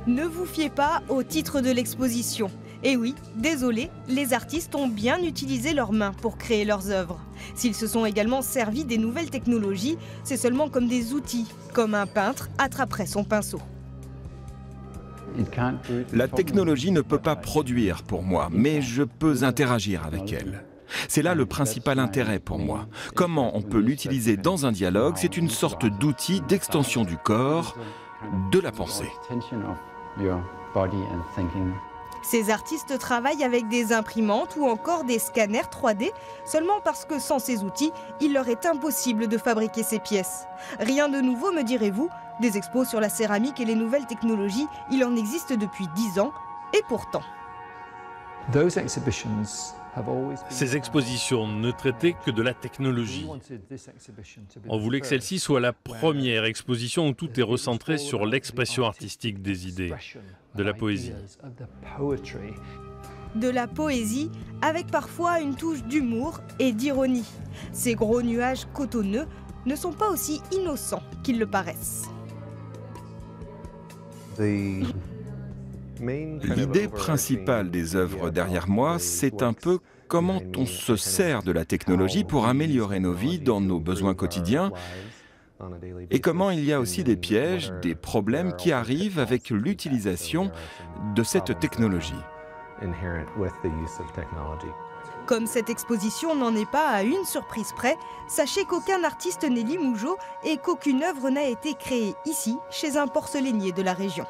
Ne vous fiez pas au titre de l'exposition. Et oui, désolé, les artistes ont bien utilisé leurs mains pour créer leurs œuvres. S'ils se sont également servis des nouvelles technologies, c'est seulement comme des outils, comme un peintre attraperait son pinceau. La technologie ne peut pas produire pour moi, mais je peux interagir avec elle. C'est là le principal intérêt pour moi. Comment on peut l'utiliser dans un dialogue, c'est une sorte d'outil d'extension du corps, de la pensée. Ces artistes travaillent avec des imprimantes ou encore des scanners 3D, seulement parce que sans ces outils, il leur est impossible de fabriquer ces pièces. Rien de nouveau, me direz-vous, des expos sur la céramique et les nouvelles technologies, il en existe depuis 10 ans, et pourtant. Ces expositions ne traitaient que de la technologie. On voulait que celle-ci soit la première exposition où tout est recentré sur l'expression artistique des idées, de la poésie. De la poésie, avec parfois une touche d'humour et d'ironie. Ces gros nuages cotonneux ne sont pas aussi innocents qu'ils le paraissent. L'idée principale des œuvres derrière moi, c'est un peu comment on se sert de la technologie pour améliorer nos vies dans nos besoins quotidiens et comment il y a aussi des pièges, des problèmes qui arrivent avec l'utilisation de cette technologie. Comme cette exposition n'en est pas à une surprise près, sachez qu'aucun artiste n'est Limougeot et qu'aucune œuvre n'a été créée ici, chez un porcelainier de la région.